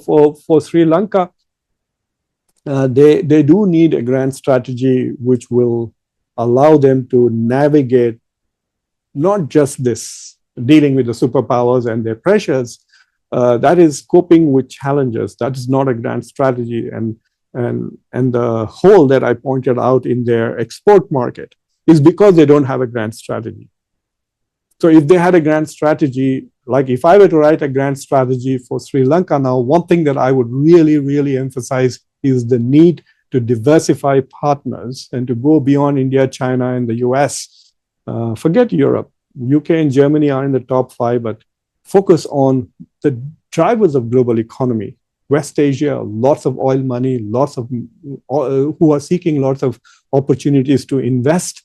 for Sri Lanka, they do need a grand strategy which will allow them to navigate not just this dealing with the superpowers and their pressures. That is coping with challenges. That is not a grand strategy. And the hole that I pointed out in their export market is because they don't have a grand strategy. So if they had a grand strategy, like if I were to write a grand strategy for Sri Lanka now, one thing that I would really, really emphasize is the need to diversify partners and to go beyond India, China, and the US. Forget Europe. UK and Germany are in the top 5, but focus on the drivers of global economy. West Asia, lots of oil money, lots of who are seeking lots of opportunities to invest.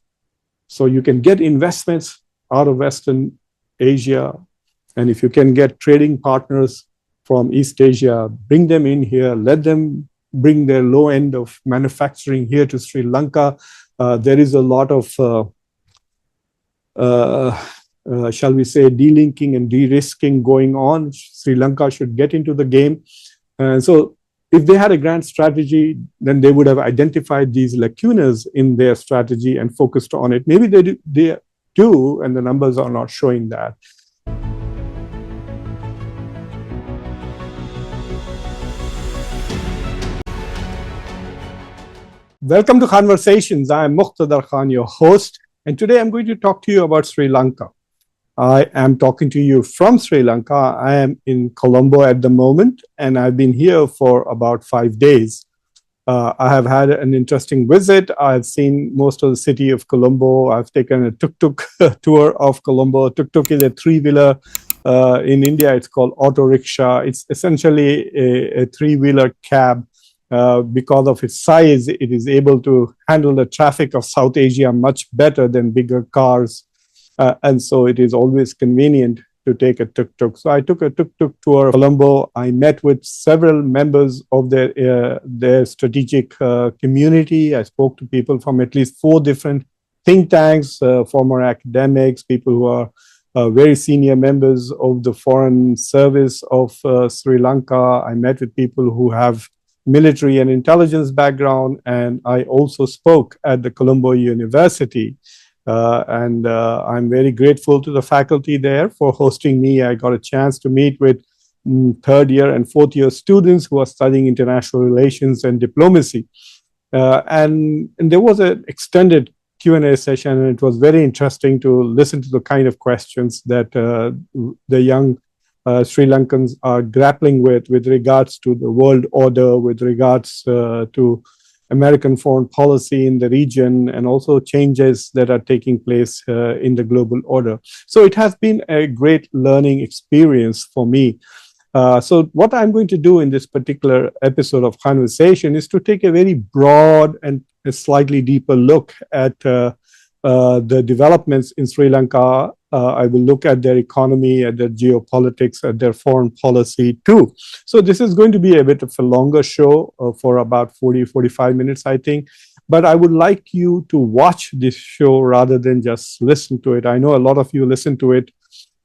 So you can get investments out of Western Asia. And if you can get trading partners from East Asia, bring them in here, let them bring their low end of manufacturing here to Sri Lanka. There is a lot of, shall we say, delinking and de-risking going on. Sri Lanka should get into the game. And so if they had a grand strategy, then they would have identified these lacunas in their strategy and focused on it. Maybe they do, and the numbers are not showing that. Welcome to Khanversations. I am Muqtedar Khan, your host, and today I'm going to talk to you about Sri Lanka. I am talking to you from Sri Lanka. I am in Colombo at the moment, and I've been here for about 5 days. I have had an interesting visit. I've seen most of the city of Colombo. I've taken a tuk-tuk tour of Colombo. Tuk-tuk is a three-wheeler. In India, it's called auto rickshaw. It's essentially a three-wheeler cab. Because of its size, it is able to handle the traffic of South Asia much better than bigger cars. And so it is always convenient to take a tuk-tuk. So I took a tuk-tuk tour of Colombo. I met with several members of their strategic community. I spoke to people from at least 4 different think tanks, former academics, people who are very senior members of the foreign service of Sri Lanka. I met with people who have military and intelligence background, and I also spoke at the Colombo University. And I'm very grateful to the faculty there for hosting me. I got a chance to meet with 3rd year and 4th year students who are studying international relations and diplomacy. And there was an extended Q&A session, and it was very interesting to listen to the kind of questions that the young Sri Lankans are grappling with regards to the world order, with regards to American foreign policy in the region, and also changes that are taking place in the global order. So it has been a great learning experience for me. So what I'm going to do in this particular episode of Conversation is to take a very broad and a slightly deeper look at the developments in Sri Lanka. I will look at their economy, at their geopolitics, at their foreign policy too. So this is going to be a bit of a longer show for about 40-45 minutes, I think. But I would like you to watch this show rather than just listen to it. I know a lot of you listen to it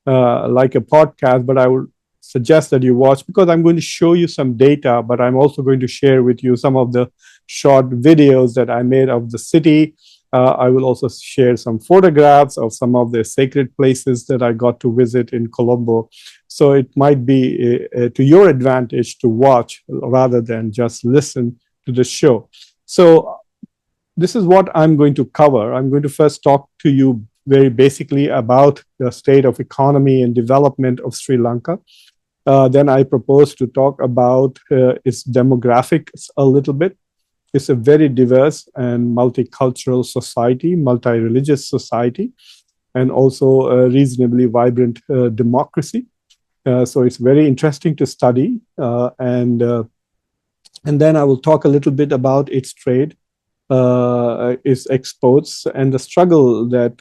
like a podcast, but I would suggest that you watch, because I'm going to show you some data, but I'm also going to share with you some of the short videos that I made of the city. I will also share some photographs of some of the sacred places that I got to visit in Colombo. So it might be to your advantage to watch rather than just listen to the show. So this is what I'm going to cover. I'm going to first talk to you very basically about the state of economy and development of Sri Lanka. Then I propose to talk about its demographics a little bit. It's a very diverse and multicultural society, multi-religious society, and also a reasonably vibrant democracy. So it's very interesting to study. And then I will talk a little bit about its trade, its exports, and the struggle that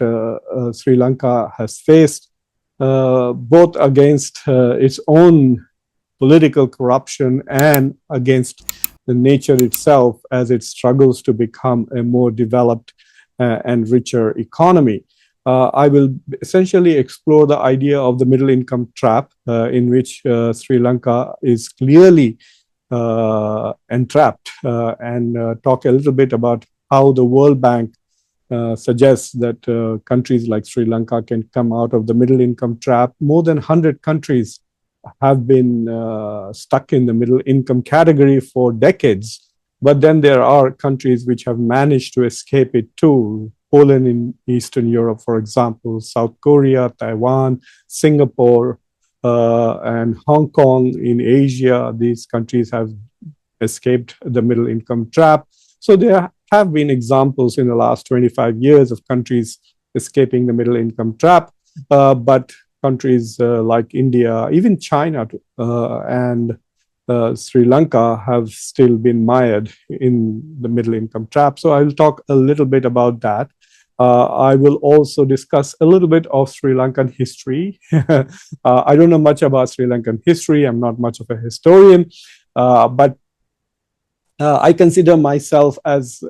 Sri Lanka has faced, both against its own political corruption and against the nature itself as it struggles to become a more developed and richer economy. I will essentially explore the idea of the middle income trap, in which Sri Lanka is clearly entrapped, and talk a little bit about how the World Bank suggests that countries like Sri Lanka can come out of the middle income trap. More than 100 countries have been stuck in the middle income category for decades. But then there are countries which have managed to escape it too. Poland in Eastern Europe, for example, South Korea, Taiwan, Singapore, and Hong Kong in Asia. These countries have escaped the middle income trap. So there have been examples in the last 25 years of countries escaping the middle income trap, but countries like India, even China, and Sri Lanka have still been mired in the middle income trap. So I'll talk a little bit about that. I will also discuss a little bit of Sri Lankan history. I don't know much about Sri Lankan history. I'm not much of a historian, but I consider myself as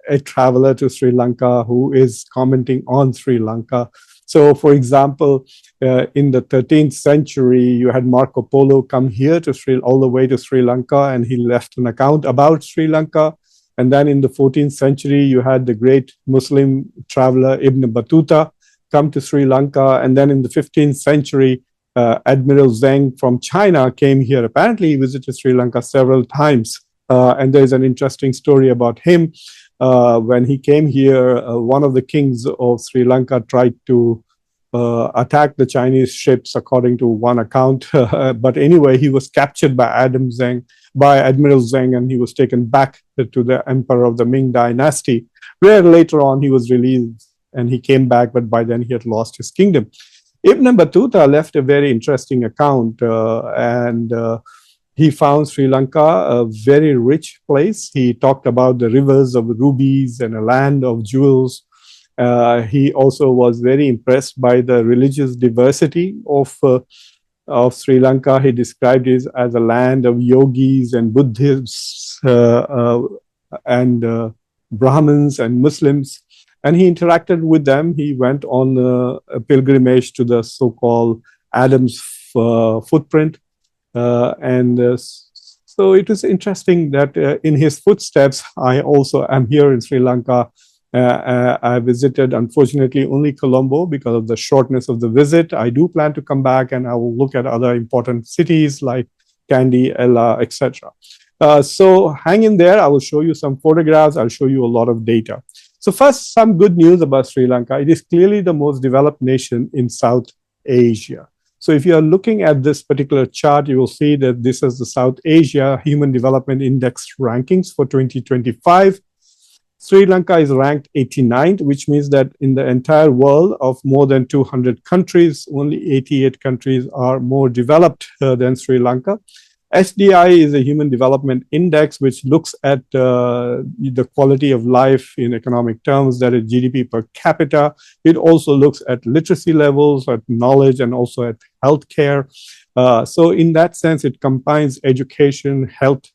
a traveler to Sri Lanka who is commenting on Sri Lanka. So, for example, in the 13th century, you had Marco Polo come here to all the way to Sri Lanka, and he left an account about Sri Lanka. And then in the 14th century, you had the great Muslim traveler Ibn Battuta come to Sri Lanka. And then in the 15th century, Admiral Zheng from China came here. Apparently, he visited Sri Lanka several times. And there's an interesting story about him. When he came here, one of the kings of Sri Lanka tried to attack the Chinese ships, according to one account. But anyway, he was captured by Admiral Zheng, and he was taken back to the emperor of the Ming dynasty, where later on he was released and he came back, but by then he had lost his kingdom. Ibn Battuta left a very interesting account, and he found Sri Lanka a very rich place. He talked about the rivers of rubies and a land of jewels. He also was very impressed by the religious diversity of Sri Lanka. He described it as a land of yogis and Buddhists and Brahmins and Muslims. And he interacted with them. He went on a pilgrimage to the so-called Adam's footprint. So it was interesting that in his footsteps, I also am here in Sri Lanka. I visited, unfortunately, only Colombo because of the shortness of the visit. I do plan to come back, and I will look at other important cities like Kandy, Ella, etc. So hang in there. I will show you some photographs. I'll show you a lot of data. So first, some good news about Sri Lanka. It is clearly the most developed nation in South Asia. So if you are looking at this particular chart, you will see that this is the South Asia Human Development Index rankings for 2025. Sri Lanka is ranked 89th, which means that in the entire world of more than 200 countries, only 88 countries are more developed than Sri Lanka. SDI is a Human Development Index, which looks at the quality of life in economic terms, that is GDP per capita. It also looks at literacy levels, at knowledge, and also at healthcare. So in that sense, it combines education, health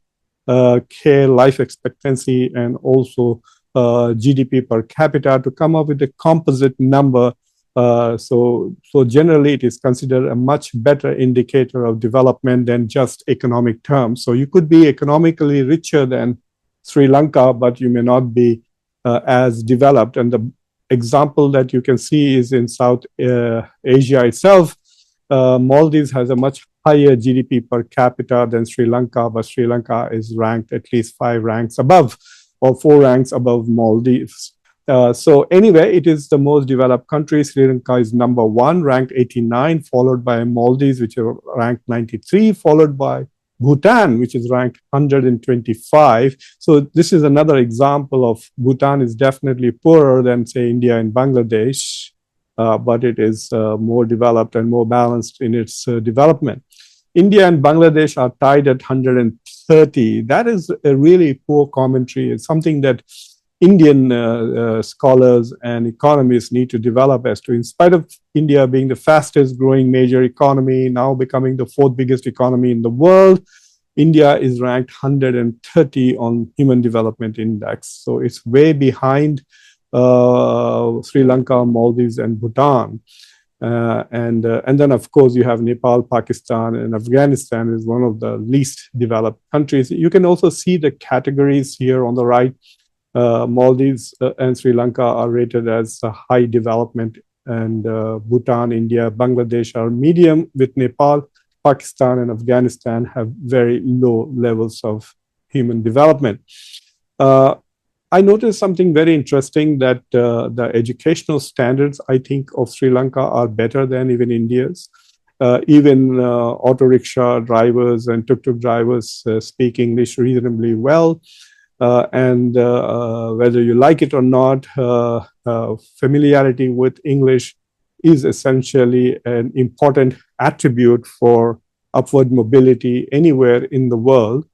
care, life expectancy, and also GDP per capita to come up with a composite number. So generally, it is considered a much better indicator of development than just economic terms. So you could be economically richer than Sri Lanka, but you may not be as developed. And the example that you can see is in South Asia itself. Maldives has a much higher GDP per capita than Sri Lanka, but Sri Lanka is ranked at least 5 ranks above, or 4 ranks above Maldives. So anyway, it is the most developed country. Sri Lanka is number 1, ranked 89, followed by Maldives, which are ranked 93, followed by Bhutan, which is ranked 125. So this is another example of Bhutan is definitely poorer than, say, India and Bangladesh, but it is more developed and more balanced in its development. India and Bangladesh are tied at 130. That is a really poor commentary. It's something that Indian scholars and economists need to develop as to, in spite of India being the fastest growing major economy, now becoming the 4th biggest economy in the world, India is ranked 130 on Human Development Index. So it's way behind Sri Lanka, Maldives, and Bhutan. And then, of course, you have Nepal, Pakistan, and Afghanistan is one of the least developed countries. You can also see the categories here on the right. Maldives and Sri Lanka are rated as high development, and Bhutan, India, Bangladesh are medium, with Nepal, Pakistan, and Afghanistan have very low levels of human development. I noticed something very interesting, that the educational standards, I think, of Sri Lanka are better than even India's. Even auto rickshaw drivers and tuk-tuk drivers speak English reasonably well. And whether you like it or not, familiarity with English is essentially an important attribute for upward mobility anywhere in the world.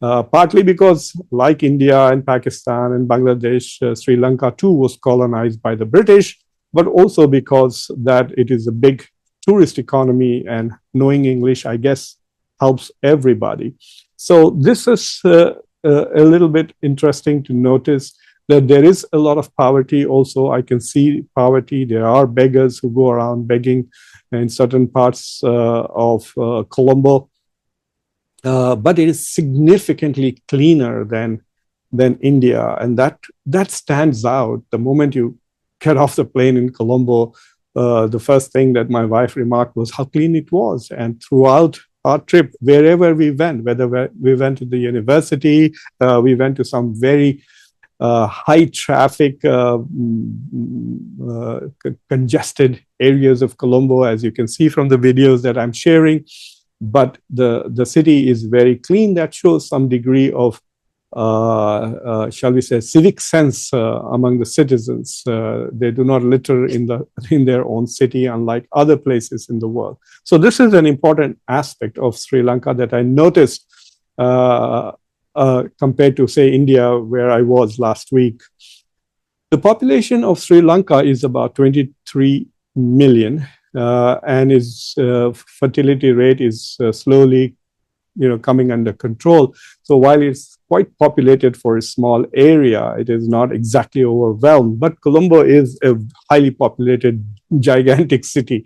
Partly because, like India and Pakistan and Bangladesh, Sri Lanka too was colonized by the British, but also because that it is a big tourist economy, and knowing English, I guess, helps everybody. So this is a little bit interesting to notice, that there is a lot of poverty also. I can see poverty. There are beggars who go around begging in certain parts of Colombo. But it is significantly cleaner than India, and that stands out. The moment you get off the plane in Colombo, the first thing that my wife remarked was how clean it was. And throughout our trip, wherever we went, whether we went to the university, we went to some very high traffic, congested areas of Colombo, as you can see from the videos that I'm sharing. But the city is very clean. That shows some degree of, shall we say, civic sense among the citizens. They do not litter in their own city, unlike other places in the world. So this is an important aspect of Sri Lanka that I noticed compared to, say, India, where I was last week. The population of Sri Lanka is about 23 million. And its fertility rate is slowly, coming under control. So while it's quite populated for a small area, it is not exactly overwhelmed. But Colombo is a highly populated, gigantic city.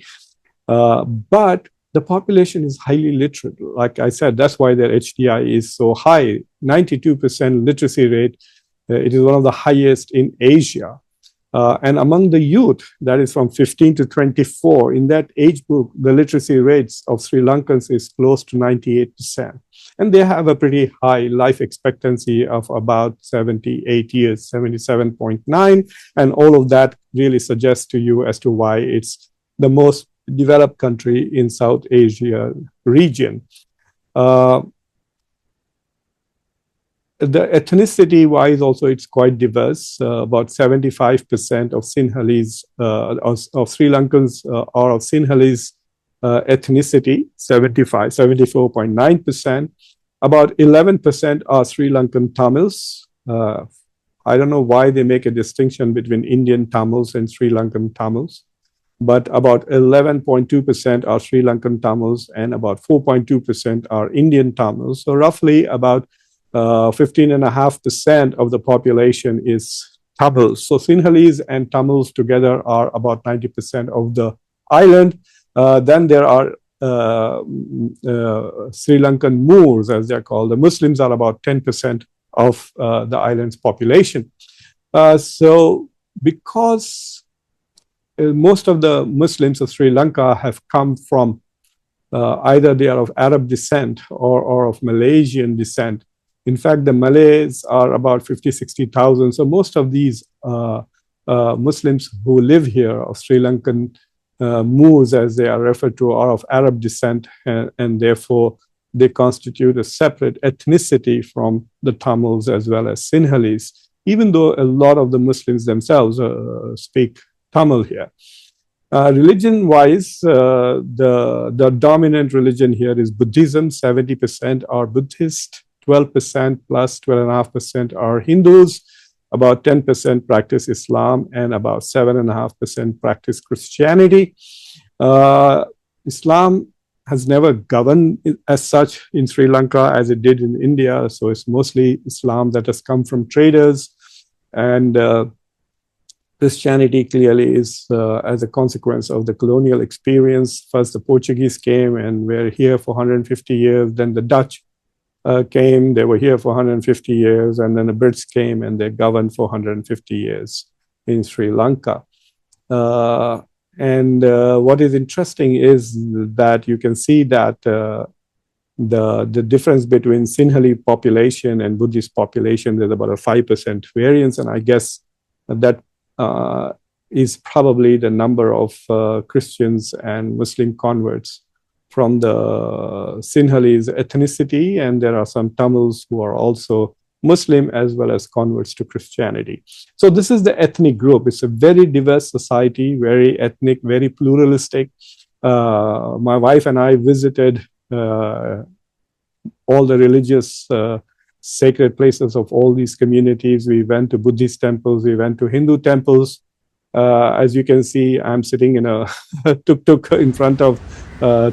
But the population is highly literate. Like I said, that's why their HDI is so high. 92% literacy rate. It is one of the highest in Asia. And among the youth, that is from 15 to 24, in that age group, the literacy rates of Sri Lankans is close to 98%. And they have a pretty high life expectancy of about 78 years, 77.9. And all of that really suggests to you as to why it's the most developed country in South Asia region. The ethnicity-wise, also, it's quite diverse. About 75% of Sinhalese, of Sri Lankans are of Sinhalese ethnicity, 74.9%. About 11% are Sri Lankan Tamils. I don't know why they make a distinction between Indian Tamils and Sri Lankan Tamils, but about 11.2% are Sri Lankan Tamils, and about 4.2% are Indian Tamils. So roughly about 15.5% of the population is Tamils. So Sinhalese and Tamils together are about 90% of the island. Then there are Sri Lankan Moors, as they're called. The Muslims are about 10% of the island's population. So because most of the Muslims of Sri Lanka have come from either they are of Arab descent or of Malaysian descent. In fact, the Malays are about 50, 60,000. So most of these Muslims who live here, of Sri Lankan Moors, as they are referred to, are of Arab descent, and therefore they constitute a separate ethnicity from the Tamils as well as Sinhalese, even though a lot of the Muslims themselves speak Tamil here. Religion-wise, the dominant religion here is Buddhism. 70% are Buddhist. 12% plus 12.5% are Hindus, about 10% practice Islam, and about 7.5% practice Christianity. Islam has never governed as such in Sri Lanka as it did in India, so it's mostly Islam that has come from traders. And Christianity clearly is as a consequence of the colonial experience. First, the Portuguese came and were here for 150 years. Then the Dutch came, they were here for 150 years. And then the Brits came and they governed for 150 years in Sri Lanka. What is interesting is that you can see that the difference between Sinhalese population and Buddhist population, there's about a 5% variance. And I guess that is probably the number of Christians and Muslim converts from the Sinhalese ethnicity. And there are some Tamils who are also Muslim as well as converts to Christianity. So this is the ethnic group. It's a very diverse society, very ethnic, very pluralistic. My wife and I visited all the religious sacred places of all these communities. We went to Buddhist temples, we went to Hindu temples. As you can see, I'm sitting in a tuk-tuk in front of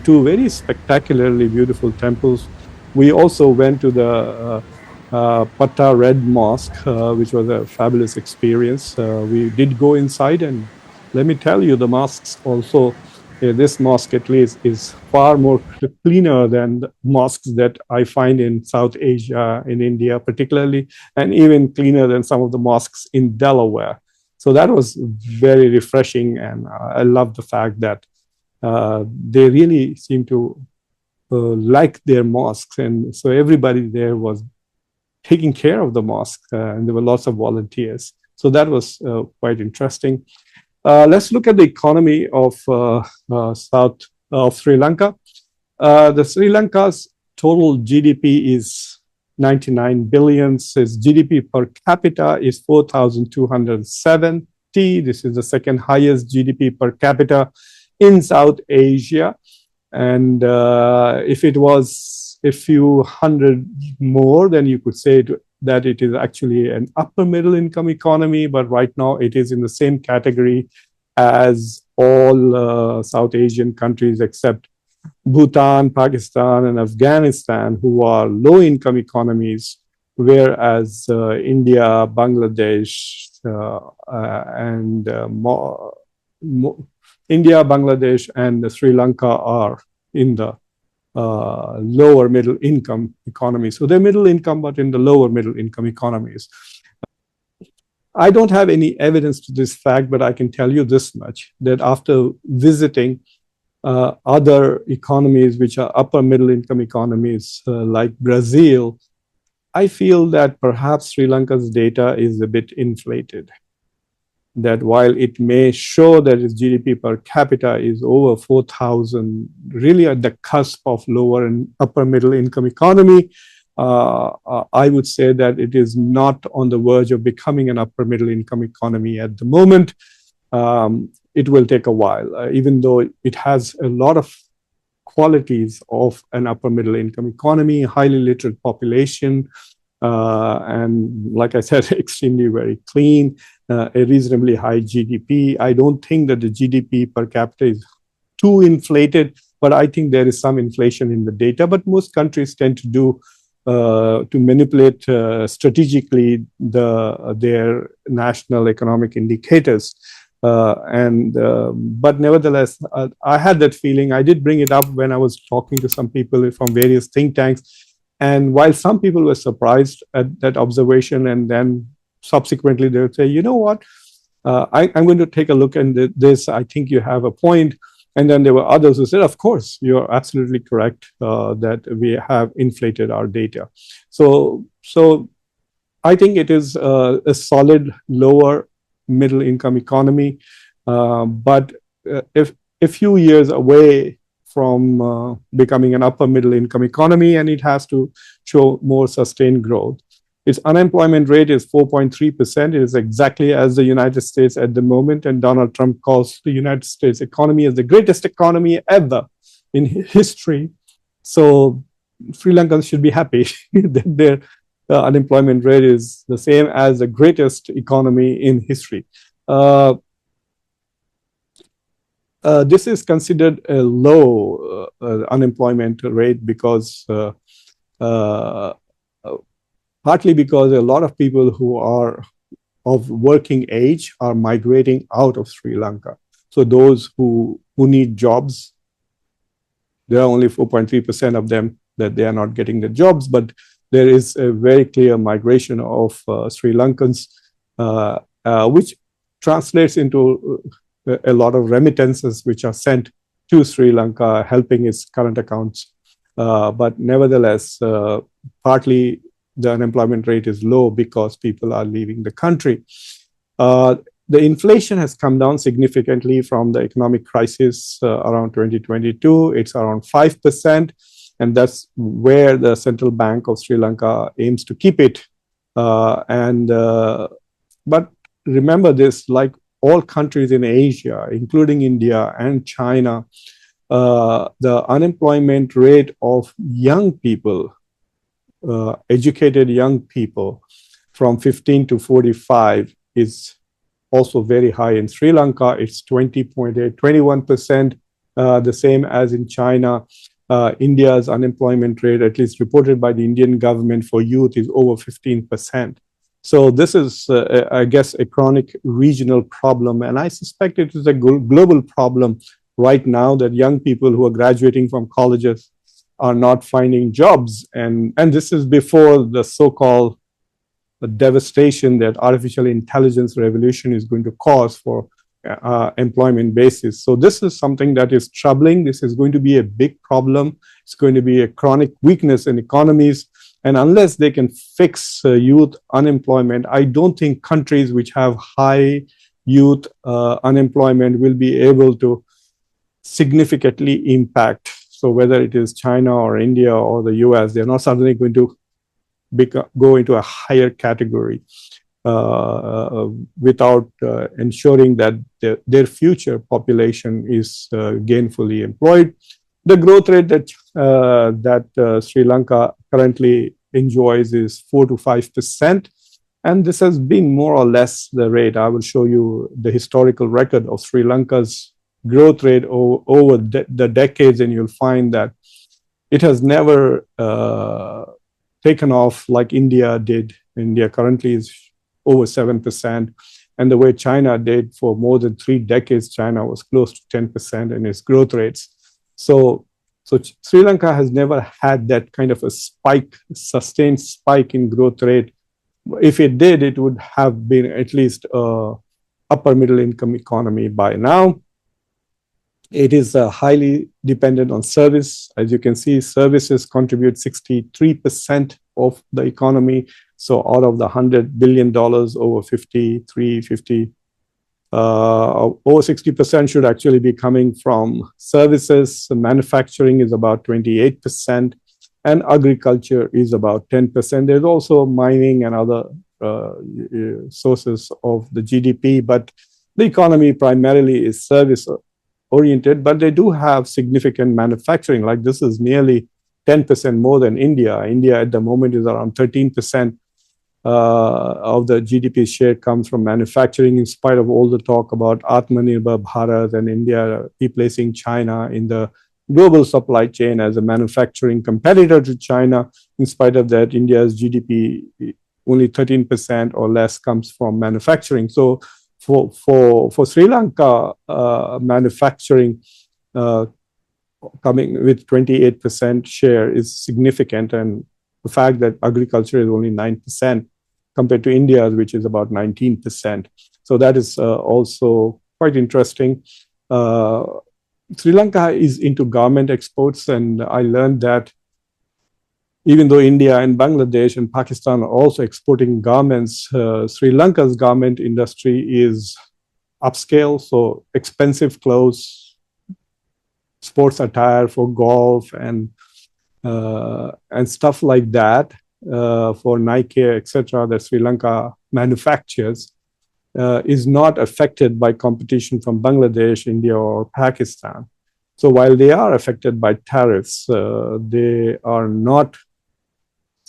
two very spectacularly beautiful temples. We also went to the Patta Red Mosque, which was a fabulous experience. We did go inside, and let me tell you, the mosques also, this mosque at least is far more cleaner than the mosques that I find in South Asia, in India particularly, and even cleaner than some of the mosques in Delaware. So that was very refreshing, and I love the fact that they really seem to like their mosques, and so everybody there was taking care of the mosque, and there were lots of volunteers. So that was quite interesting. Let's look at the economy of South of Sri Lanka. The Sri Lanka's total GDP is 99 billion. Its GDP per capita is 4,270. This is the second highest GDP per capita in South Asia. And if it was a few hundred more, then you could say that it is actually an upper middle income economy. But right now it is in the same category as all South Asian countries except Bhutan, Pakistan, and Afghanistan, who are low income economies, whereas India, Bangladesh, India, Bangladesh, and Sri Lanka are in the lower middle income economies. So they're middle income, but in the lower middle income economies. I don't have any evidence to this fact, but I can tell you this much, that after visiting other economies, which are upper middle income economies like Brazil, I feel that perhaps Sri Lanka's data is a bit inflated. That while it may show that its GDP per capita is over 4,000, really at the cusp of lower and upper middle income economy, I would say that it is not on the verge of becoming an upper middle income economy at the moment. It will take a while, even though it has a lot of qualities of an upper middle income economy, highly literate population, and like I said, extremely very clean, a reasonably high GDP. I don't think that the GDP per capita is too inflated, but I think there is some inflation in the data. But most countries tend to do to manipulate strategically their national economic indicators. But nevertheless, I had that feeling. I did bring it up when I was talking to some people from various think tanks. And while some people were surprised at that observation, and then subsequently they would say, you know what, I'm going to take a look at this. I think you have a point. And then there were others who said, of course, you're absolutely correct that we have inflated our data. So I think it is a solid lower middle income economy, but if a few years away from becoming an upper middle income economy, and it has to show more sustained growth. Its unemployment rate is 4.3%. It is exactly as the United States at the moment, and Donald Trump calls the United States economy as the greatest economy ever in history. So Sri Lankans should be happy that their unemployment rate is the same as the greatest economy in history. This is considered a low unemployment rate because partly because a lot of people who are of working age are migrating out of Sri Lanka. So those who need jobs, there are only 4.3% of them that they are not getting the jobs, but there is a very clear migration of Sri Lankans, which translates into a lot of remittances which are sent to Sri Lanka, helping its current accounts. But nevertheless, partly the unemployment rate is low because people are leaving the country. The inflation has come down significantly from the economic crisis around 2022. It's around 5%, and that's where the Central Bank of Sri Lanka aims to keep it. But remember this, like all countries in Asia, including India and China, the unemployment rate of young people, educated young people from 15 to 45 is also very high. In Sri Lanka, it's 20.8, 21%, the same as in China. India's unemployment rate, at least reported by the Indian government for youth, is over 15%. So this is, I guess, a chronic regional problem. And I suspect it is a global problem right now that young people who are graduating from colleges are not finding jobs. And this is before the so-called devastation that artificial intelligence revolution is going to cause for employment basis. So this is something that is troubling. This is going to be a big problem. It's going to be a chronic weakness in economies. And unless they can fix youth unemployment, I don't think countries which have high youth unemployment will be able to significantly impact. So whether it is China or India or the US, they're not suddenly going to go into a higher category without ensuring that their future population is gainfully employed. The growth rate that Sri Lanka currently enjoys is 4 to 5%. And this has been more or less the rate. I will show you the historical record of Sri Lanka's growth rate over the decades, and you'll find that it has never taken off like India did. India currently is over 7%. And the way China did for more than 3 decades, China was close to 10% in its growth rates. So Sri Lanka has never had that kind of a spike, sustained spike in growth rate. If it did, it would have been at least upper middle income economy by now. It is highly dependent on service. As you can see, services contribute 63% of the economy. So out of the $100 billion, over 60% should actually be coming from services. Manufacturing is about 28%, and agriculture is about 10%. There's also mining and other sources of the GDP, but the economy primarily is service oriented, but they do have significant manufacturing. Like this is nearly 10% more than India. India at the moment is around 13% of the GDP share comes from manufacturing, in spite of all the talk about Atmanirbhar Bharat and India replacing China in the global supply chain as a manufacturing competitor to China. In spite of that, India's GDP, only 13% or less comes from manufacturing. So for Sri Lanka, manufacturing coming with 28% share is significant, and the fact that agriculture is only 9% compared to India, which is about 19%. So that is also quite interesting. Sri Lanka is into garment exports, and I learned that even though India and Bangladesh and Pakistan are also exporting garments, Sri Lanka's garment industry is upscale, so expensive clothes, sports attire for golf and stuff like that, for Nike, etc., that Sri Lanka manufactures, is not affected by competition from Bangladesh, India, or Pakistan. So while they are affected by tariffs, they are not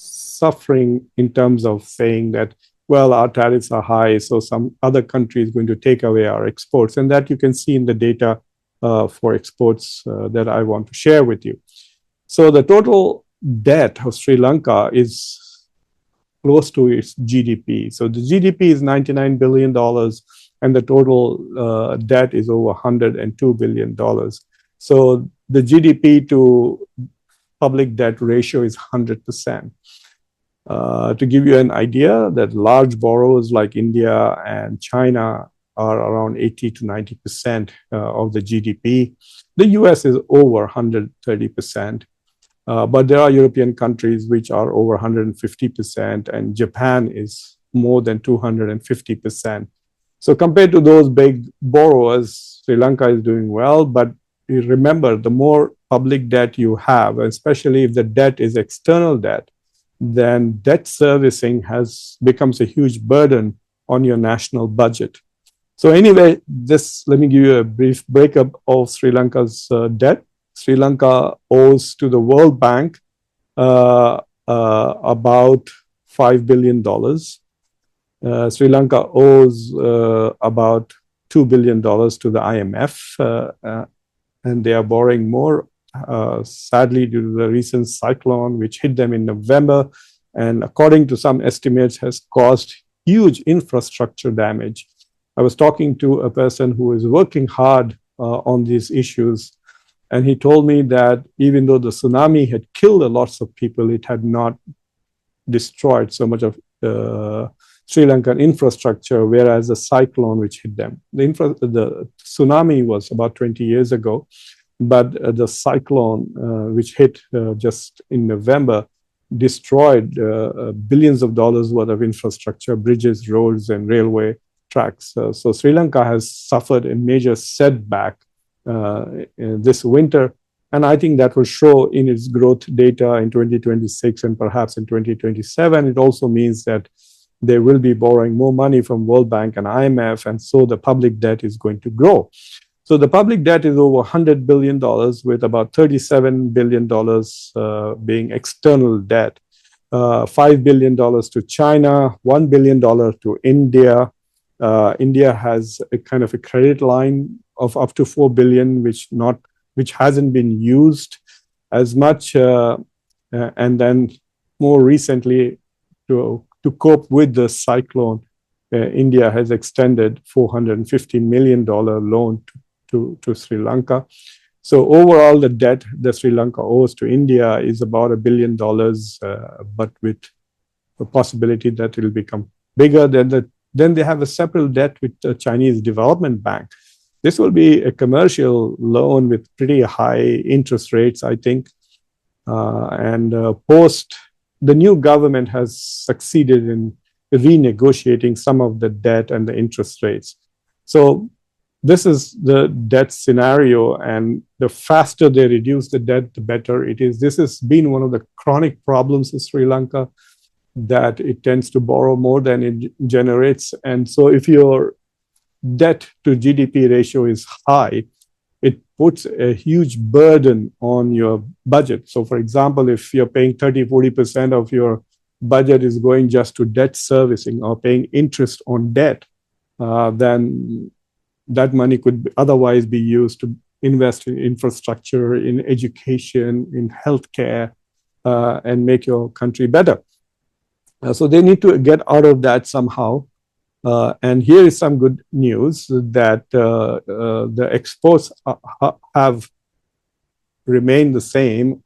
suffering in terms of saying that, well, our tariffs are high, so some other country is going to take away our exports. And that you can see in the data for exports that I want to share with you. So the total debt of Sri Lanka is close to its GDP. So the GDP is $99 billion, and the total debt is over $102 billion. So the GDP to public debt ratio is 100%. To give you an idea, that large borrowers like India and China are around 80 to 90% of the GDP. The US is over 130%. But there are European countries which are over 150%, and Japan is more than 250%. So compared to those big borrowers, Sri Lanka is doing well. But you remember, the more public debt you have, especially if the debt is external debt, then debt servicing becomes a huge burden on your national budget. So anyway, let me give you a brief breakup of Sri Lanka's debt. Sri Lanka owes to the World Bank about $5 billion. Sri Lanka owes about $2 billion to the IMF, and they are borrowing more, sadly, due to the recent cyclone which hit them in November, and according to some estimates has caused huge infrastructure damage. I was talking to a person who is working hard on these issues, and he told me that even though the tsunami had killed a lot of people, it had not destroyed so much of Sri Lankan infrastructure, whereas the cyclone which hit them. The tsunami was about 20 years ago, but the cyclone which hit just in November destroyed billions of dollars worth of infrastructure, bridges, roads, and railway tracks. So Sri Lanka has suffered a major setback this winter, and I think that will show in its growth data in 2026 and perhaps in 2027. It also means that they will be borrowing more money from World Bank and IMF, and so the public debt is going to grow. So the public debt is over $100 billion, with about $37 billion being external debt, $5 billion to China, $1 billion to India. India has a kind of a credit line of up to $4 billion, which hasn't been used as much. And then more recently, to cope with the cyclone, India has extended $450 million loan to Sri Lanka. So overall, the debt that Sri Lanka owes to India is about $1 billion, but with the possibility that it will become bigger. Then they have a separate debt with the Chinese Development Bank. This will be a commercial loan with pretty high interest rates, I think. The new government has succeeded in renegotiating some of the debt and the interest rates. So this is the debt scenario, and the faster they reduce the debt, the better it is. This has been one of the chronic problems in Sri Lanka, that it tends to borrow more than it generates. And so if your debt to GDP ratio is high, it puts a huge burden on your budget. So for example, if you're paying 30-40% of your budget is going just to debt servicing or paying interest on debt, then that money could otherwise be used to invest in infrastructure, in education, in healthcare, and make your country better. So they need to get out of that somehow. And here is some good news, that the exports have remained the same.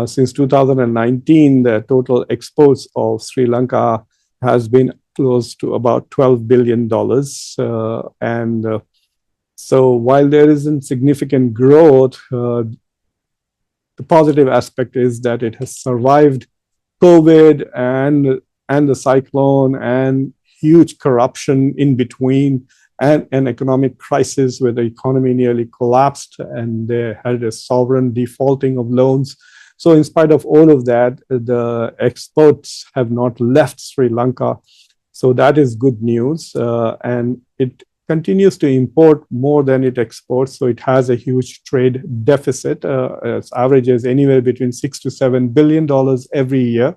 Since 2019, the total exports of Sri Lanka has been close to about $12 billion. So while there isn't significant growth, the positive aspect is that it has survived COVID and the cyclone and huge corruption in between, and an economic crisis where the economy nearly collapsed and they had a sovereign defaulting of loans. So in spite of all of that, the exports have not left Sri Lanka. So that is good news. And it continues to import more than it exports. So it has a huge trade deficit. It averages anywhere between $6 to $7 billion every year,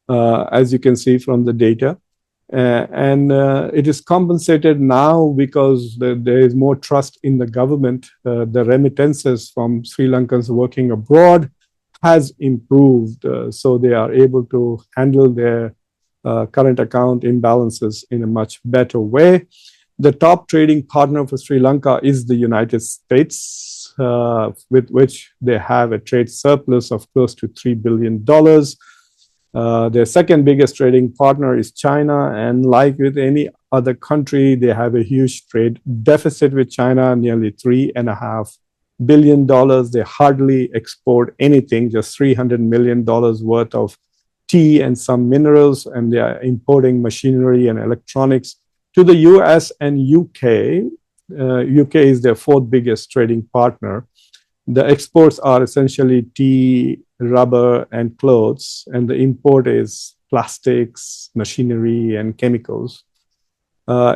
as you can see from the data. And it is compensated now because there is more trust in the government. The remittances from Sri Lankans working abroad has improved, so they are able to handle their current account imbalances in a much better way. The top trading partner for Sri Lanka is the United States, with which they have a trade surplus of close to $3 billion. Their second biggest trading partner is China, and like with any other country, they have a huge trade deficit with China, nearly $3.5 billion. They hardly export anything, just $300 million worth of tea and some minerals, and they are importing machinery and electronics to the US and UK. UK is their fourth biggest trading partner. The exports are essentially tea, rubber, and clothes, and the import is plastics, machinery, and chemicals.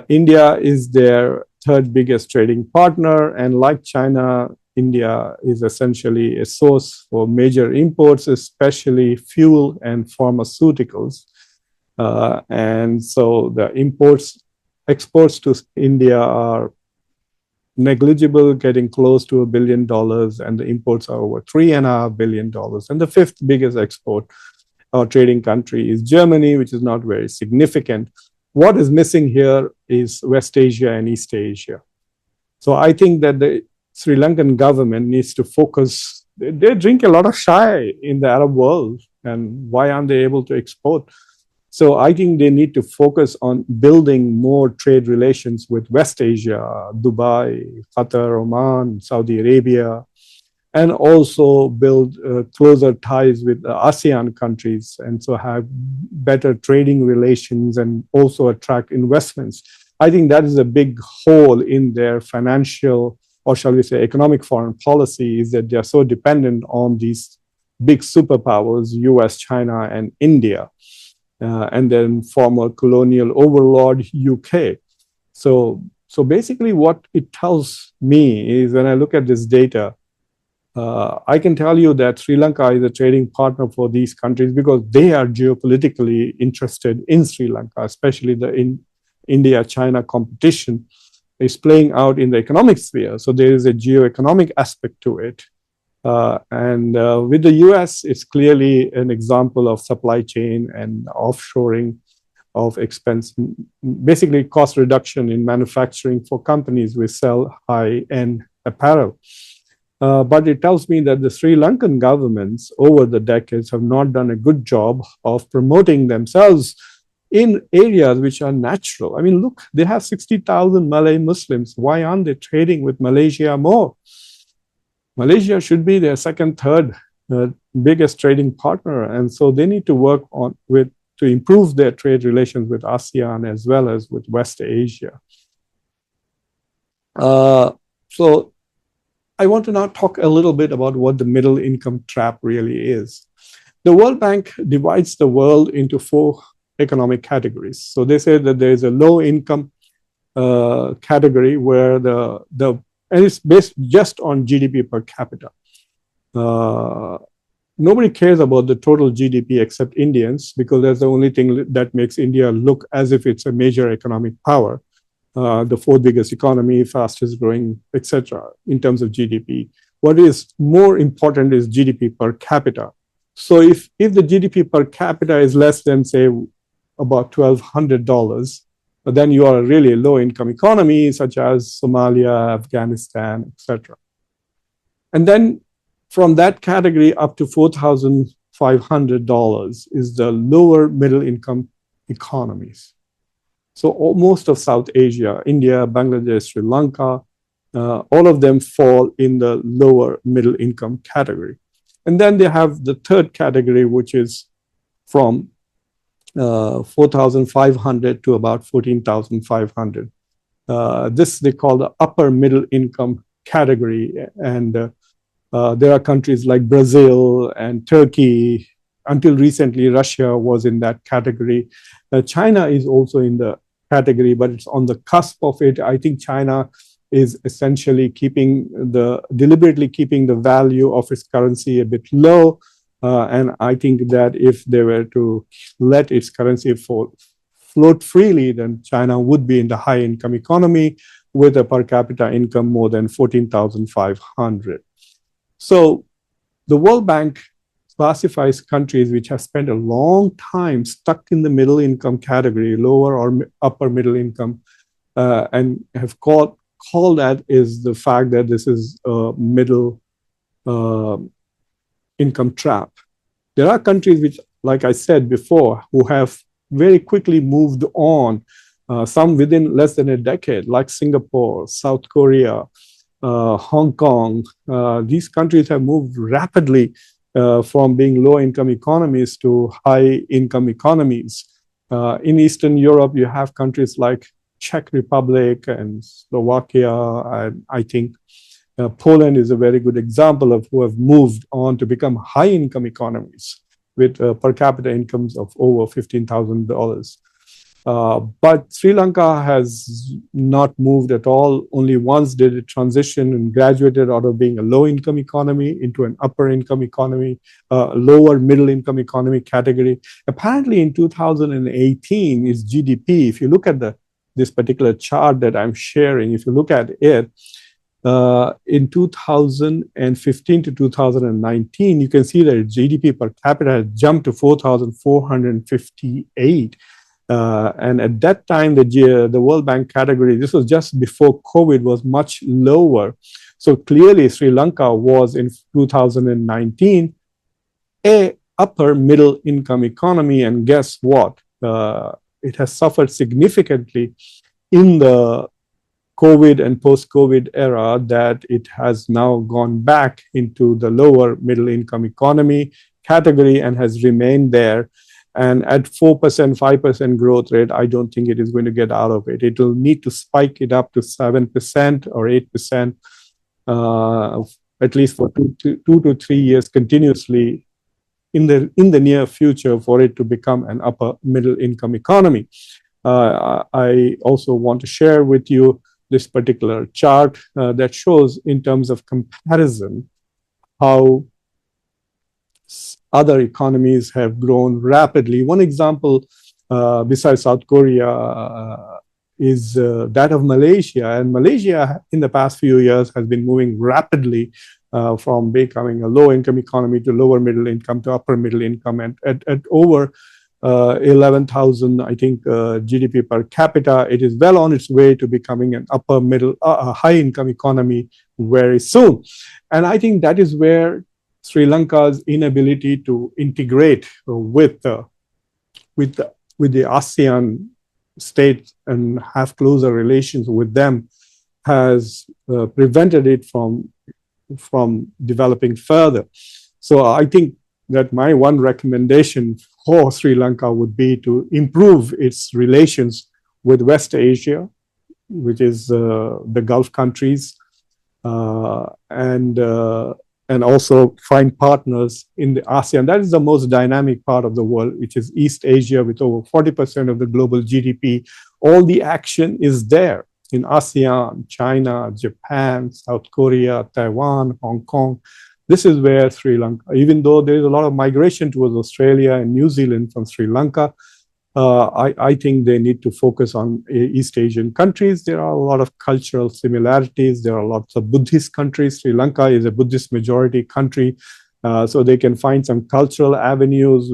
India is their third biggest trading partner, and like China, India is essentially a source for major imports, especially fuel and pharmaceuticals. And so the exports to India are negligible, getting close to $1 billion, and the imports are over $3.5 billion. And the fifth biggest export or trading country is Germany, which is not very significant. What is missing here is West Asia and East Asia. So I think that the Sri Lankan government needs to focus. They drink a lot of chai in the Arab world, and why aren't they able to export? So I think they need to focus on building more trade relations with West Asia, Dubai, Qatar, Oman, Saudi Arabia, and also build closer ties with the ASEAN countries, and so have better trading relations and also attract investments. I think that is a big hole in their financial, or shall we say economic foreign policy, is that they're so dependent on these big superpowers, US, China, and India. And then former colonial overlord UK. So basically what it tells me is, when I look at this data, I can tell you that Sri Lanka is a trading partner for these countries because they are geopolitically interested in Sri Lanka, especially the India-China competition is playing out in the economic sphere. So there is a geoeconomic aspect to it. And with the US, it's clearly an example of supply chain and offshoring of expense, basically cost reduction in manufacturing for companies which sell high-end apparel. But it tells me that the Sri Lankan governments over the decades have not done a good job of promoting themselves in areas which are natural. I mean, look, they have 60,000 Malay Muslims. Why aren't they trading with Malaysia more? Malaysia should be their second, third biggest trading partner. And so they need to work to improve their trade relations with ASEAN as well as with West Asia. So I want to now talk a little bit about what the middle income trap really is. The World Bank divides the world into 4 economic categories. So they say that there is a low income category where and it's based just on GDP per capita. Nobody cares about the total GDP except Indians, because that's the only thing that makes India look as if it's a major economic power, the 4th biggest economy, fastest growing, etc. in terms of GDP. What is more important is GDP per capita. So if the GDP per capita is less than, say, about $1,200, but then you are a really low-income economy, such as Somalia, Afghanistan, etc. And then from that category up to $4,500 is the lower middle-income economies. So most of South Asia, India, Bangladesh, Sri Lanka, all of them fall in the lower middle-income category. And then they have the third category, which is from 4,500 to about 14,500. This they call the upper middle income category. And there are countries like Brazil and Turkey. Until recently, Russia was in that category. China is also in the category, but it's on the cusp of it. I think China is essentially deliberately keeping the value of its currency a bit low. And I think that if they were to let its currency float freely, then China would be in the high income economy with a per capita income more than 14,500. So the World Bank classifies countries which have spent a long time stuck in the middle income category, lower or upper middle income, and have called that is the fact that this is a middle income trap. There are countries which, like I said before, who have very quickly moved on, some within less than a decade, like Singapore, South Korea, Hong Kong. These countries have moved rapidly from being low-income economies to high-income economies. In Eastern Europe, you have countries like Czech Republic and Slovakia, and I think Poland is a very good example of who have moved on to become high-income economies with per capita incomes of over $15,000. But Sri Lanka has not moved at all. Only once did it transition and graduated out of being a low-income economy into an upper-income economy, lower middle-income economy category. Apparently in 2018, its GDP, if you look at this particular chart that I'm sharing, if you look at it, in 2015 to 2019, you can see that GDP per capita has jumped to 4,458. And at that time, the World Bank category, this was just before COVID, was much lower. So clearly, Sri Lanka was in 2019 a upper middle income economy. And guess what? It has suffered significantly in the COVID and post-COVID era, that it has now gone back into the lower middle income economy category and has remained there. And at 4%, 5% growth rate, I don't think it is going to get out of it. It will need to spike it up to 7% or 8%, at least for two to 3 years continuously in the near future for it to become an upper middle income economy. I also want to share with you this particular chart that shows in terms of comparison how other economies have grown rapidly. One example, besides South Korea, is that of Malaysia. And Malaysia, in the past few years, has been moving rapidly from becoming a low-income economy to lower middle income to upper middle income, and at over 11,000, I think, GDP per capita. It is well on its way to becoming an upper middle, high-income economy very soon. And I think that is where Sri Lanka's inability to integrate with the ASEAN states and have closer relations with them has prevented it from developing further. So I think that my one recommendation for Sri Lanka would be to improve its relations with West Asia, which is the Gulf countries, and also find partners in the ASEAN. That is the most dynamic part of the world, which is East Asia, with over 40% of the global GDP. All the action is there in ASEAN, China, Japan, South Korea, Taiwan, Hong Kong. This is where Sri Lanka, even though there is a lot of migration towards Australia and New Zealand from Sri Lanka, I think they need to focus on East Asian countries. There are a lot of cultural similarities. There are lots of Buddhist countries. Sri Lanka is a Buddhist majority country. So they can find some cultural avenues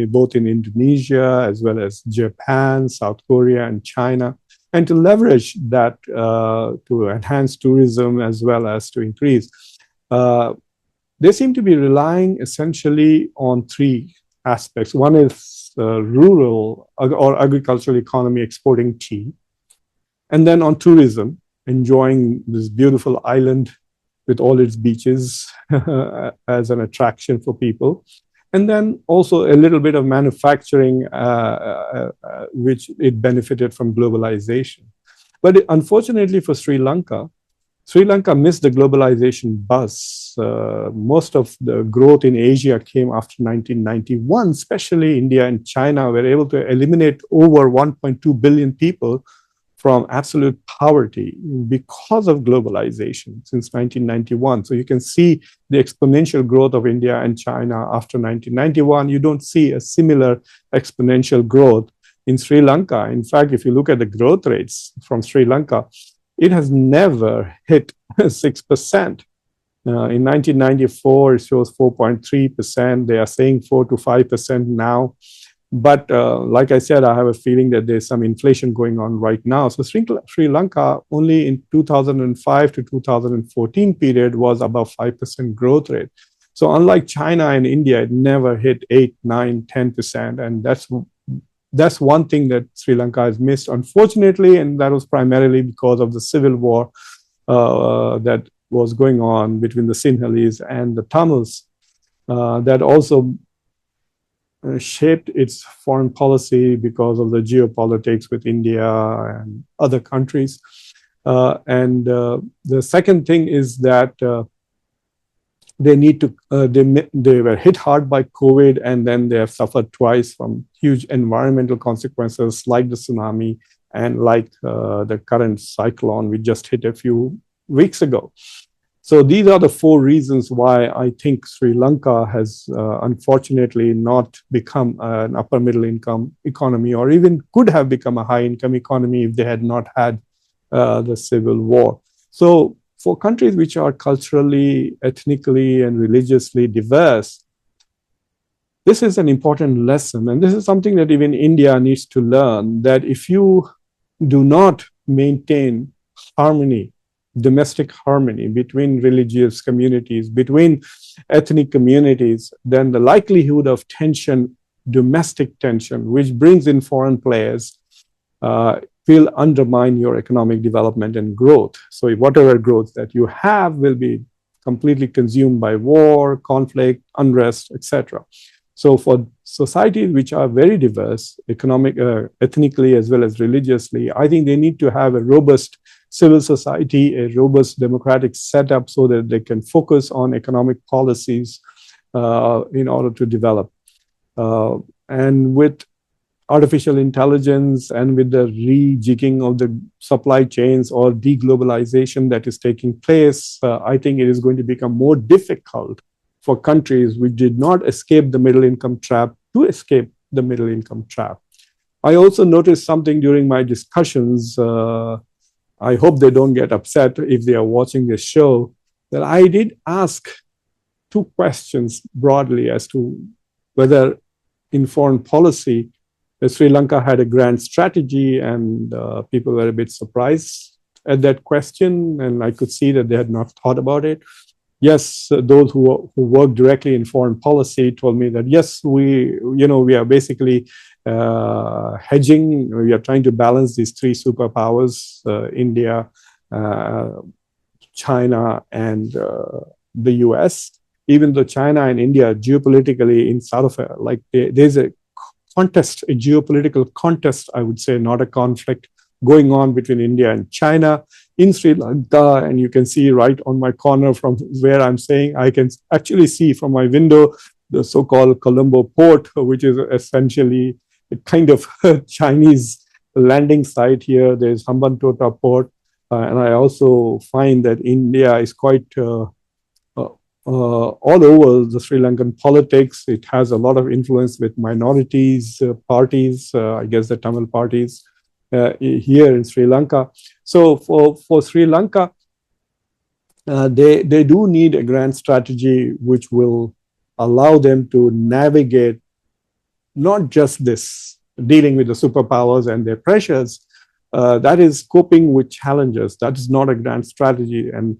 both in Indonesia as well as Japan, South Korea, and China, and to leverage that to enhance tourism as well as to increase. They seem to be relying essentially on three aspects. One is rural or agricultural economy exporting tea, and then on tourism, enjoying this beautiful island with all its beaches as an attraction for people, and then also a little bit of manufacturing, which it benefited from globalization. But unfortunately for Sri Lanka missed the globalization bus. Most of the growth in Asia came after 1991, especially India and China were able to eliminate over 1.2 billion people from absolute poverty because of globalization since 1991. So you can see the exponential growth of India and China after 1991. You don't see a similar exponential growth in Sri Lanka. In fact, if you look at the growth rates from Sri Lanka, it has never hit 6%. In 1994, it shows 4.3%. They are saying 4 to 5% now. But like I said, I have a feeling that there's some inflation going on right now. So Sri Lanka only in 2005 to 2014 period was above 5% growth rate. So unlike China and India, it never hit 8, 9, 10%. And that's one thing that Sri Lanka has missed, unfortunately, and that was primarily because of the civil war that was going on between the Sinhalese and the Tamils. That also shaped its foreign policy because of the geopolitics with India and other countries. The second thing is that they were hit hard by COVID, and then they have suffered twice from huge environmental consequences like the tsunami and like the current cyclone we just hit a few weeks ago. So these are the four reasons why I think Sri Lanka has unfortunately not become an upper middle income economy, or even could have become a high income economy if they had not had the civil war. So for countries which are culturally, ethnically, and religiously diverse, this is an important lesson. And this is something that even India needs to learn, that if you do not maintain harmony, domestic harmony between religious communities, between ethnic communities, then the likelihood of tension, domestic tension, which brings in foreign players, will undermine your economic development and growth. So whatever growth that you have will be completely consumed by war, conflict, unrest, etc. So for societies which are very diverse, ethnically as well as religiously, I think they need to have a robust civil society, a robust democratic setup so that they can focus on economic policies in order to develop. And with artificial intelligence and with the rejigging of the supply chains or deglobalization that is taking place, I think it is going to become more difficult for countries which did not escape the middle income trap to escape the middle income trap. I also noticed something during my discussions. I hope they don't get upset if they are watching this show, that I did ask two questions broadly as to whether in foreign policy, Sri Lanka had a grand strategy, and people were a bit surprised at that question, and I could see that they had not thought about it. Yes, those who work directly in foreign policy told me that yes, we are basically hedging. We are trying to balance these three superpowers: India, China, and the US. Even though China and India geopolitically in sort of there's a contest, a geopolitical contest, I would say, not a conflict going on between India and China in Sri Lanka. And you can see right on my corner from where I'm saying, I can actually see from my window the so-called Colombo port, which is essentially a kind of Chinese landing site here. There's Hambantota port. And I also find that India is quite all over the Sri Lankan politics. It has a lot of influence with minorities, parties, I guess the Tamil parties here in Sri Lanka. So for Sri Lanka, they do need a grand strategy which will allow them to navigate not just this, dealing with the superpowers and their pressures, that is coping with challenges. That is not a grand strategy. And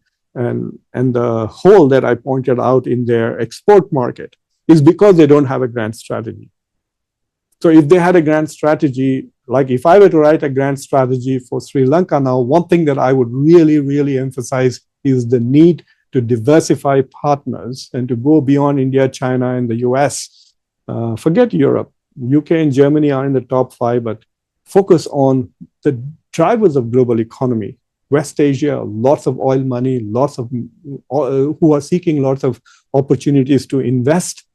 the hole that I pointed out in their export market is because they don't have a grand strategy. So if they had a grand strategy, like if I were to write a grand strategy for Sri Lanka now, one thing that I would really, really emphasize is the need to diversify partners and to go beyond India, China, and the US. Forget Europe. UK and Germany are in the top 5, but focus on the drivers of global economy. West Asia, lots of oil money, lots of who are seeking lots of opportunities to invest.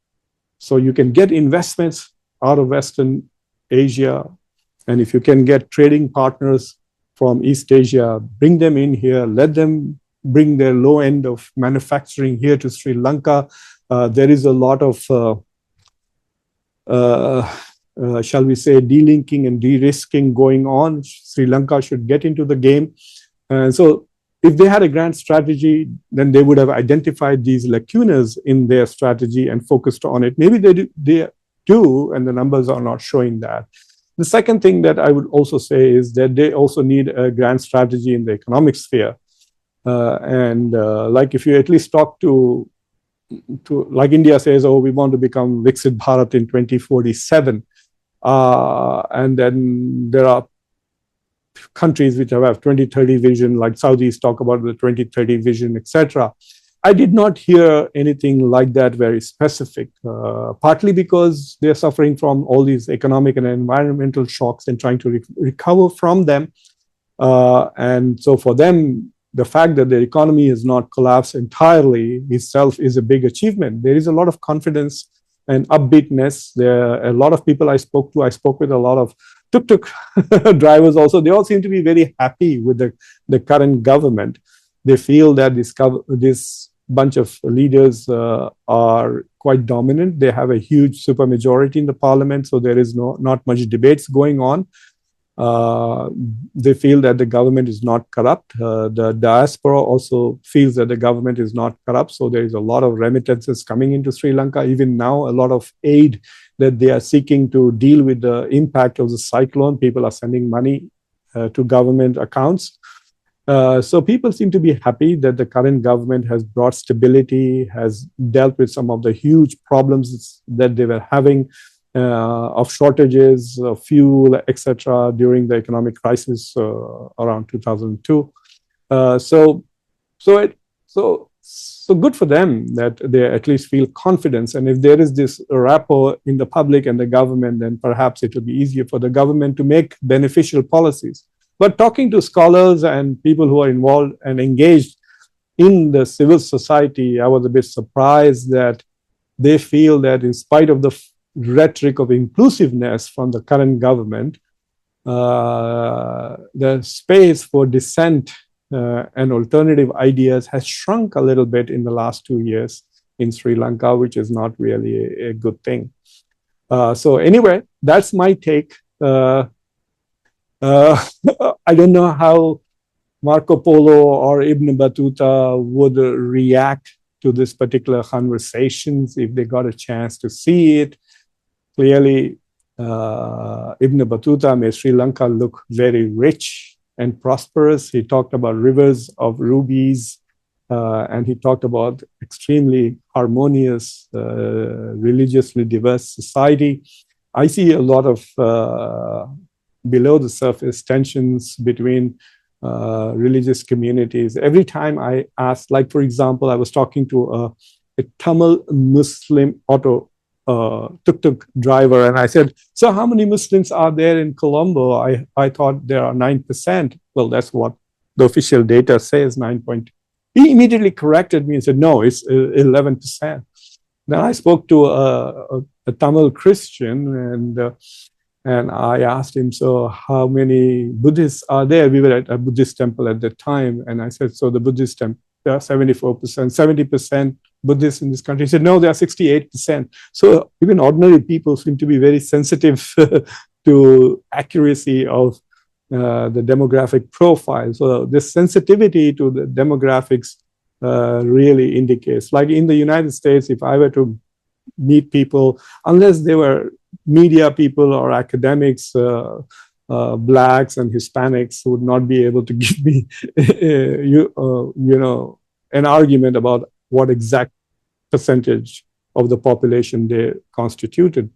So you can get investments out of Western Asia. And if you can get trading partners from East Asia, bring them in here, let them bring their low end of manufacturing here to Sri Lanka. There is a lot of, shall we say, delinking and de-risking going on. Sri Lanka should get into the game. And so if they had a grand strategy, then they would have identified these lacunas in their strategy and focused on it. Maybe they do, and the numbers are not showing that. The second thing that I would also say is that they also need a grand strategy in the economic sphere. Like if you at least talk to like India says, oh, we want to become Viksit Bharat in 2047. And then there are countries which have 2030 vision, like Saudis talk about the 2030 vision, etc. I did not hear anything like that very specific, partly because they're suffering from all these economic and environmental shocks and trying to recover from them. And so for them, the fact that the economy has not collapsed entirely itself is a big achievement. There is a lot of confidence and upbeatness. There are a lot of people I spoke with a lot of tuk-tuk drivers also. They all seem to be very happy with the current government. They feel that this bunch of leaders are quite dominant. They have a huge supermajority in the parliament, so there is not much debates going on. They feel that the government is not corrupt. The diaspora also feels that the government is not corrupt. So there is a lot of remittances coming into Sri Lanka. Even now, a lot of aid that they are seeking to deal with the impact of the cyclone. People are sending money to government accounts. So people seem to be happy that the current government has brought stability, has dealt with some of the huge problems that they were having, of shortages of fuel, etc., during the economic crisis around 2002. So good for them that they at least feel confidence. And if there is this rapport in the public and the government, then perhaps it will be easier for the government to make beneficial policies. But talking to scholars and people who are involved and engaged in the civil society, I was a bit surprised that they feel that in spite of the rhetoric of inclusiveness from the current government, the space for dissent and alternative ideas has shrunk a little bit in the last 2 years in Sri Lanka, which is not really a good thing. So anyway, that's my take. I don't know how Marco Polo or Ibn Battuta would react to this particular Khanversations if they got a chance to see it. Clearly, Ibn Battuta made Sri Lanka look very rich and prosperous. He talked about rivers of rubies, and he talked about extremely harmonious, religiously diverse society. I see a lot of below the surface tensions between religious communities. Every time I ask, like for example, I was talking to a Tamil Muslim tuk-tuk driver, and I said, so how many Muslims are there in Colombo? I thought there are 9%. Well, that's what the official data says, 9 point. He immediately corrected me and said, no, it's 11%. Then I spoke to a Tamil Christian, and I asked him, so how many Buddhists are there? We were at a Buddhist temple at the time, and I said, so the Buddhist temple, there are 74%, 70% Buddhists in this country. He said, no, there are 68%. So even ordinary people seem to be very sensitive to accuracy of the demographic profile. So this sensitivity to the demographics really indicates, like in the United States, if I were to meet people, unless they were media people or academics, blacks and Hispanics would not be able to give me, an argument about what exact percentage of the population they constituted.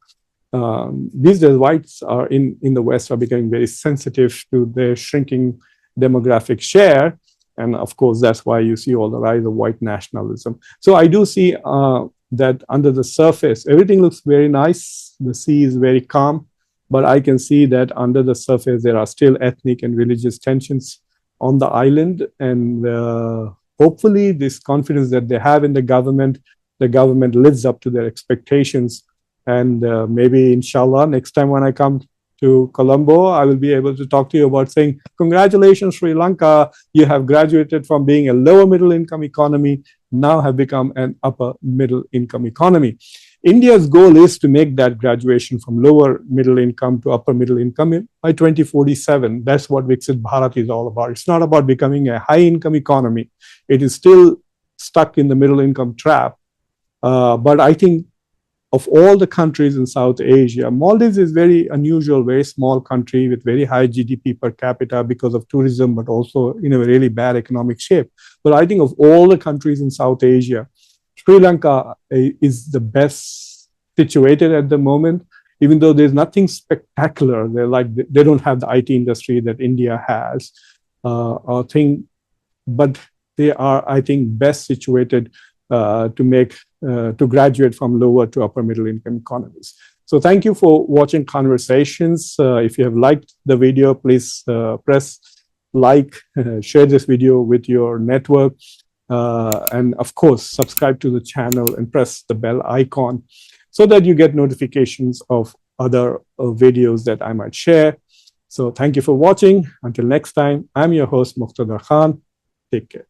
These days, whites are in the West are becoming very sensitive to their shrinking demographic share. And of course, that's why you see all the rise of white nationalism. So I do see that under the surface, everything looks very nice. The sea is very calm, but I can see that under the surface, there are still ethnic and religious tensions on the island. And hopefully this confidence that they have in the government lives up to their expectations. And maybe inshallah, next time when I come to Colombo, I will be able to talk to you about saying, congratulations, Sri Lanka, you have graduated from being a lower middle income economy, now have become an upper middle income economy. India's goal is to make that graduation from lower middle income to upper middle income by 2047. That's what Viksit Bharat is all about. It's not about becoming a high income economy. It is still stuck in the middle income trap. But I think of all the countries in South Asia, Maldives is very unusual, very small country with very high GDP per capita because of tourism, but also in a really bad economic shape. But I think of all the countries in South Asia, Sri Lanka is the best situated at the moment, even though there's nothing spectacular. They don't have the IT industry that India has, but they are, I think, best situated to graduate from lower to upper middle income economies. So thank you for watching Khanversations. If you have liked the video, please press like, share this video with your network, and of course, subscribe to the channel and press the bell icon so that you get notifications of other videos that I might share. So thank you for watching. Until next time, I'm your host, Muqtedar Khan. Take care.